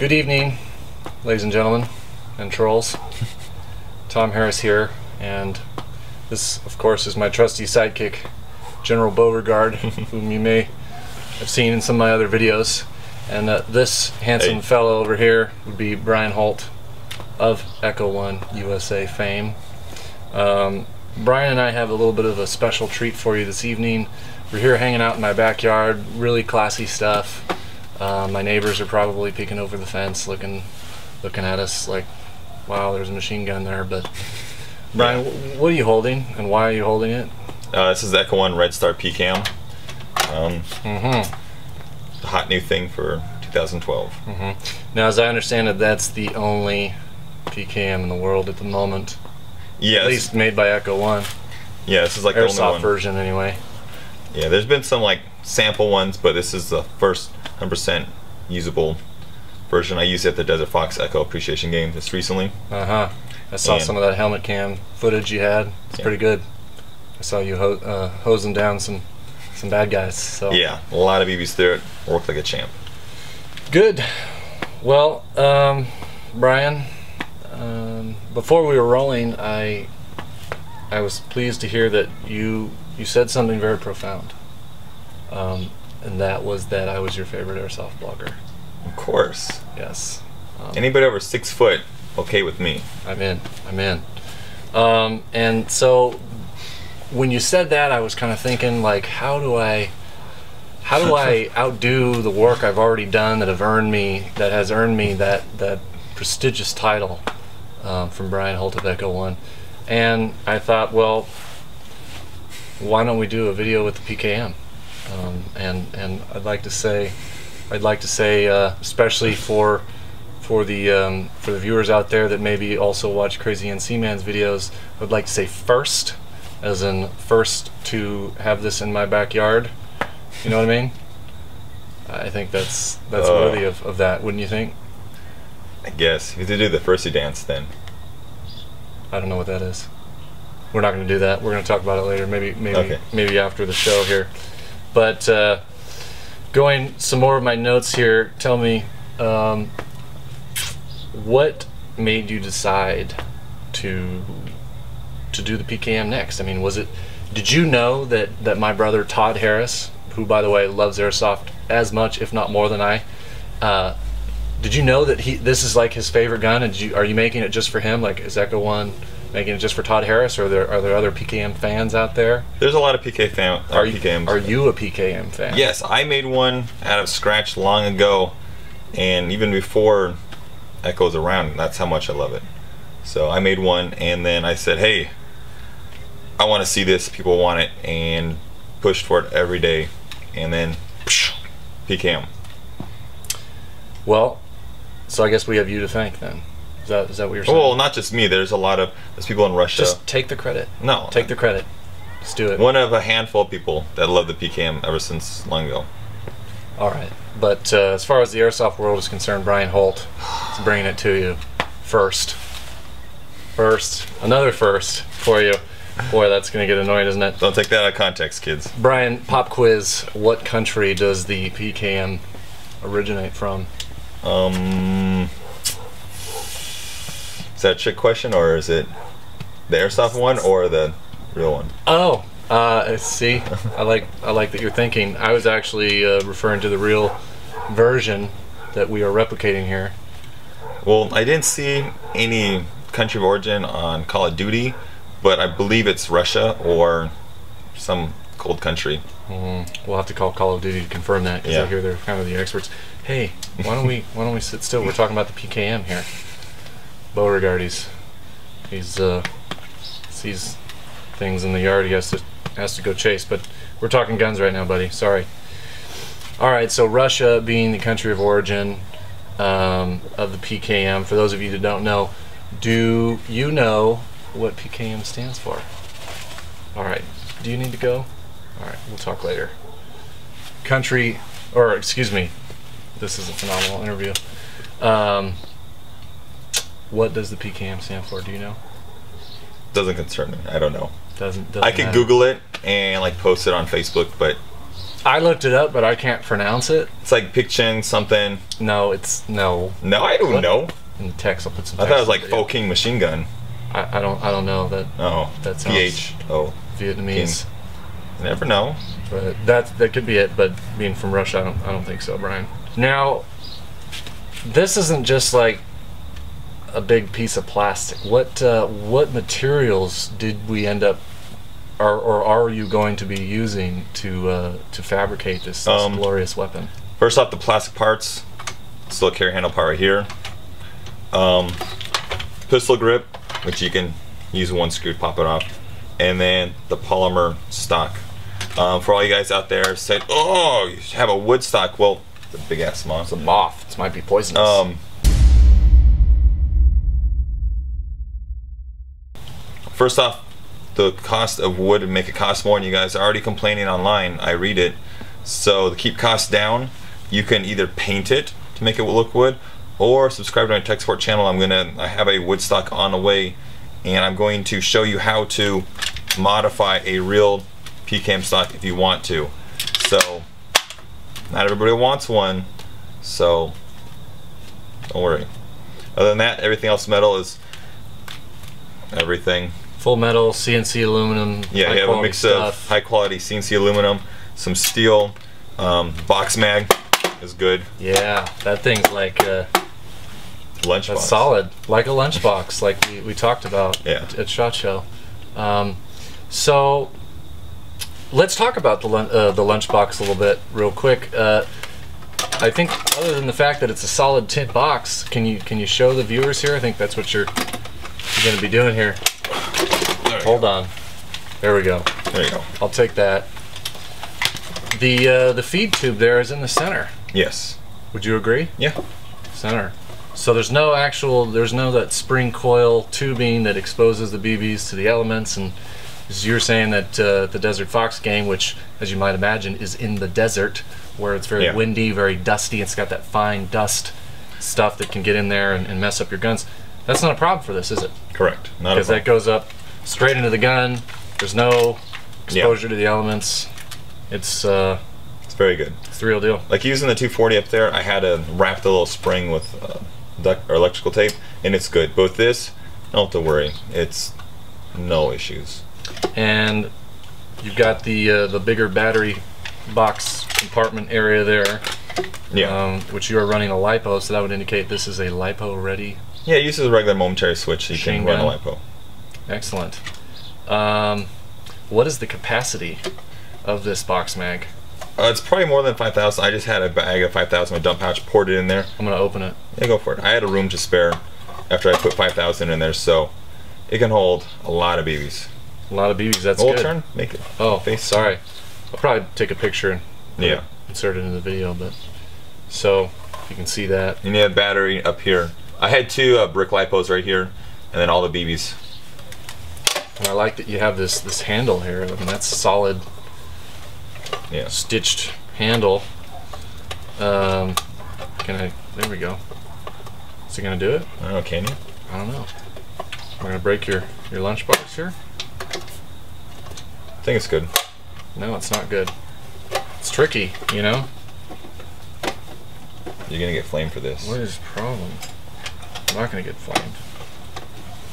Good evening, ladies and gentlemen, and trolls. Tom Harris here, and this, of course, is my trusty sidekick, General Beauregard, whom you may have seen in some of my other videos. And this handsome fellow over here would be Brian Holt of Echo1 USA fame. Brian and I have a little bit of a special treat for you this evening. We're here hanging out in my backyard, really classy stuff. My neighbors are probably peeking over the fence, looking at us like, wow, there's a machine gun there. But Brian, what are you holding, and why are you holding it? This is the Echo1 Red Star PKM. The hot new thing for 2012. Now, as I understand it, that's the only PKM in the world at the moment. Yes. At least made by Echo1. Yeah, this is like the only Airsoft one. version, anyway. Yeah, there's been some like sample ones, but this is the first 100% usable version. I used it at the Desert Fox Echo Appreciation game just recently. I saw some of that helmet cam footage you had. It's pretty good. I saw you hosing down some bad guys. So yeah, a lot of BBs through it. Worked like a champ. Good. Well, Brian, before we were rolling, I was pleased to hear that you said something very profound, and that was that I was your favorite airsoft blogger. Of course. Yes. Anybody over 6 foot, okay with me. I'm in. And so when you said that, I was kind of thinking, like, how do I outdo the work I've already done that has earned me that prestigious title from Brian Holt of Echo1. And I thought, well, why don't we do a video with the PKM? And I'd like to say, especially for the viewers out there that maybe also watch Crazy NC Man's videos, I'd like to say first, as in first to have this in my backyard. You know what I mean? I think that's worthy of that, wouldn't you think? I guess you have to do the firsty dance then. I don't know what that is. We're not going to do that. We're going to talk about it later. Maybe after the show here. But going some more of my notes here. Tell me, what made you decide to do the PKM next? I mean, did you know that my brother Todd Harris, who by the way loves airsoft as much, if not more than I, did you know that this is like his favorite gun? And are you making it just for him? Like, is Echo1 making it just for Todd Harris, or are there other PKM fans out there? There's a lot of PKMs. Are you a PKM fan? Yes, I made one out of scratch long ago, and even before Echo's around, that's how much I love it. So I made one, and then I said, hey, I want to see this, people want it, and pushed for it every day, and then PKM. Well, so I guess we have you to thank then. Is that what you're saying? Well, not just me. There's people in Russia. Just take the credit. No. Take the credit. Let's do it. One of a handful of people that love the PKM ever since long ago. All right. But as far as the airsoft world is concerned, Brian Holt is bringing it to you first. Another first for you. Boy, that's going to get annoying, isn't it? Don't take that out of context, kids. Brian, pop quiz. What country does the PKM originate from? Is that a trick question, or is it the airsoft one or the real one? Oh, see, I like that you're thinking. I was actually referring to the real version that we are replicating here. Well, I didn't see any country of origin on Call of Duty, but I believe it's Russia or some cold country. We'll have to call Call of Duty to confirm that, because I hear they're kind of the experts. Hey, why don't we sit still? We're talking about the PKM here. Beauregard, he sees things in the yard he has to go chase, but we're talking guns right now, buddy. Sorry. All right, so Russia being the country of origin of the PKM. For those of you that don't know, do you know what PKM stands for? All right. Do you need to go? All right, we'll talk later. Country, or excuse me, this is a phenomenal interview. What does the PKM stand for? Do you know? Doesn't concern me. I don't know. Doesn't I could matter. Google it and like post it on Facebook, but I looked it up, but I can't pronounce it. It's like Pikchen something. No, it's no. No, I don't know. In the text, I'll put some. I text thought it was like in the Fo video. King machine gun. I don't know that. Oh, that sounds PHO. Vietnamese. You never know. But that could be it. But being from Russia, I don't think so, Brian. Now, this isn't just like a big piece of plastic. What materials did we end up, or are you going to be using to fabricate this glorious weapon? First off, the plastic parts. Still a carry handle part right here. Pistol grip, which you can use one screw to pop it off, and then the polymer stock. For all you guys out there said, oh, you have a wood stock. Well, it's a big ass monster. It's a moth. This might be poisonous. First off, the cost of wood would make it cost more, and you guys are already complaining online. I read it. So to keep costs down, you can either paint it to make it look wood, or subscribe to my tech support channel. I have a wood stock on the way, and I'm going to show you how to modify a real PKM stock if you want to. So not everybody wants one, so don't worry. Other than that, everything else metal is everything. Full metal, CNC aluminum. Yeah, you have a mix stuff. of high quality CNC aluminum, some steel, box mag is good. Yeah, that thing's like Lunchbox. that's solid, like a lunchbox, like we talked about at SHOT Show. So let's talk about the lunchbox a little bit, real quick. I think other than the fact that it's a solid tin box, can you show the viewers here? I think that's what you're going to be doing here. Hold on. There we go. There you go. I'll take that. The feed tube there is in the center. Yes. Would you agree? Yeah. Center. So there's no that spring coil tubing that exposes the BBs to the elements, and as you're saying that the Desert Fox game, which as you might imagine is in the desert where it's very windy, very dusty, it's got that fine dust stuff that can get in there and mess up your guns. That's not a problem for this, is it? Correct. Not a problem. Because that goes up straight into the gun. There's no exposure to the elements. It's very good. It's the real deal. Like using the 240 up there, I had to wrap the little spring with duct or electrical tape, and it's good. But with this, don't have to worry. It's no issues. And you've got the bigger battery box compartment area there. Yeah. Which you are running a LiPo, so that would indicate this is a LiPo ready. Yeah, it uses a regular momentary switch, so you can run a LiPo. Excellent. What is the capacity of this box mag? It's probably more than 5,000. I just had a bag of 5,000 in my dump pouch, poured it in there. I'm gonna open it. Yeah, go for it. I had a room to spare after I put 5,000 in there, so it can hold a lot of BBs. A lot of BBs. That's Old good. turn, make it. Oh, face. sorry. I'll probably take a picture and insert it into the video, but so you can see that. You need a battery up here. I had two brick LiPos right here, and then all the BBs. And I like that you have this handle here. I mean, that's a solid, stitched handle. There we go. Is it gonna do it? I don't know. Can you? I don't know. We're gonna break your lunchbox here. I think it's good. No, it's not good. It's tricky, you know. You're gonna get flamed for this. What is the problem? I'm not gonna get flamed.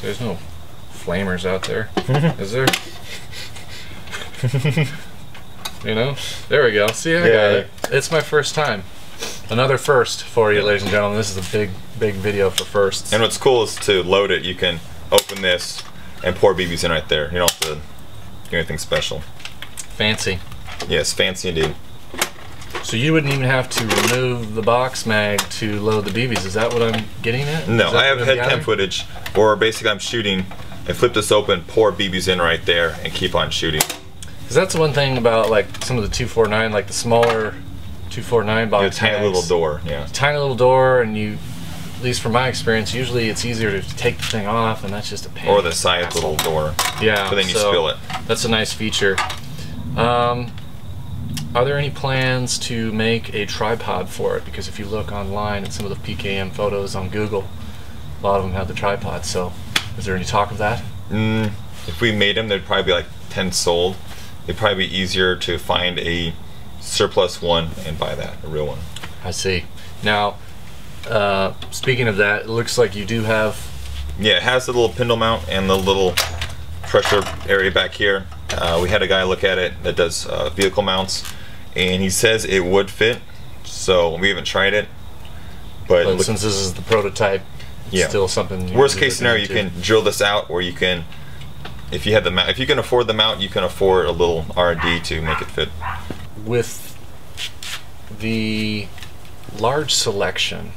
There's no flamers out there, is there? You know? There we go. See, I got it. It's my first time. Another first for you, ladies and gentlemen. This is a big video for firsts. And what's cool is to load it, you can open this and pour BBs in right there. You don't have to do anything special. Fancy. Yes, fancy indeed. So you wouldn't even have to remove the box mag to load the BBs. Is that what I'm getting at? No, I have head cam footage where basically I'm shooting. I flip this open, pour BBs in right there, and keep on shooting. Because that's the one thing about like some of the 249, like the smaller 249 box. A tiny little door, Tiny little door, and you, at least from my experience, usually it's easier to take the thing off, and that's just a pain. Or the side little door. Yeah. But then you spill it. That's a nice feature. Are there any plans to make a tripod for it? Because if you look online at some of the PKM photos on Google, a lot of them have the tripod. So, is there any talk of that? If we made them, there'd probably be like 10 sold. It'd probably be easier to find a surplus one and buy that, a real one. I see. Now, speaking of that, it looks like you do have... Yeah, it has the little pindle mount and the little pressure area back here. We had a guy look at it that does vehicle mounts, and he says it would fit, so we haven't tried it. But since this is the prototype, it's still something... Worst case scenario, you can drill this out, or you can, if you have the mount, if you can afford the mount, you can afford a little R&D to make it fit. With the large selection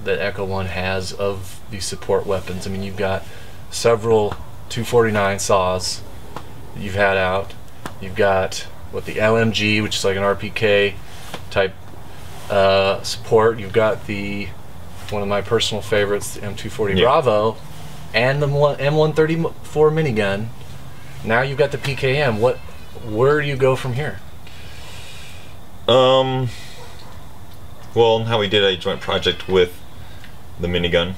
that Echo1 has of these support weapons, I mean, you've got several 249 saws that you've had out. You've got the LMG, which is like an RPK type support. You've got one of my personal favorites, the M240 Bravo, and the M134 minigun. Now you've got the PKM. Where do you go from here? Well, how we did a joint project with the minigun.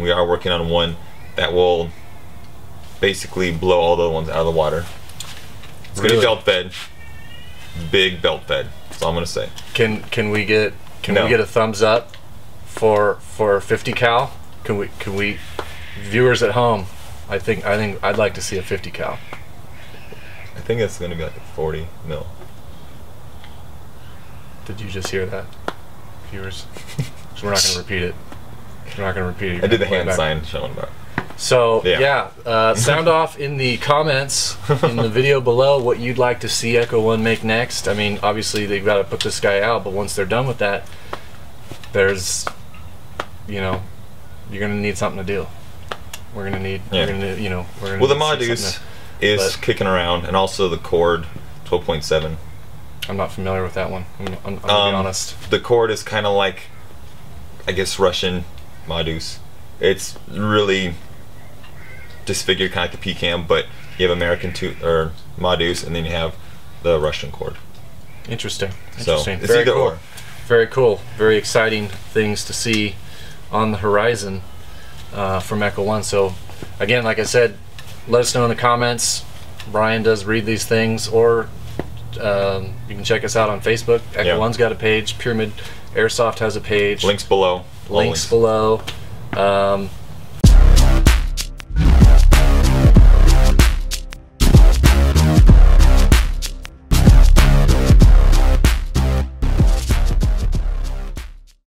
We are working on one that will basically blow all the ones out of the water. It's gonna be belt fed, big belt fed. That's all I'm gonna say. Can we get a thumbs up for 50 cal? Can we viewers at home? I think I'd like to see a 50 cal. I think it's gonna be like a 40 mil. Did you just hear that, viewers? So we're not going to repeat it. We're not going to repeat it. I did the hand sign showing about. So sound off in the comments in the video below what you'd like to see Echo1 make next. I mean, obviously they've got to put this guy out, but once they're done with that, there's, you're going to need something to do. We're going to need, we're going to, well, the Modus is kicking around, and also the cord 12.7. I'm not familiar with that one. I'm gonna be honest. The cord is kind of like, I guess, Russian Modus. It's really disfigured, kind of like the PKM, but you have American or Modus, and then you have the Russian cord. Interesting. So it's very either cool. or. Very cool. Very exciting things to see on the horizon from Echo1. So again, like I said, let us know in the comments. Brian does read these things, or you can check us out on Facebook. Echo1's got a page. Pyramyd Airsoft has a page. Links below. Links below.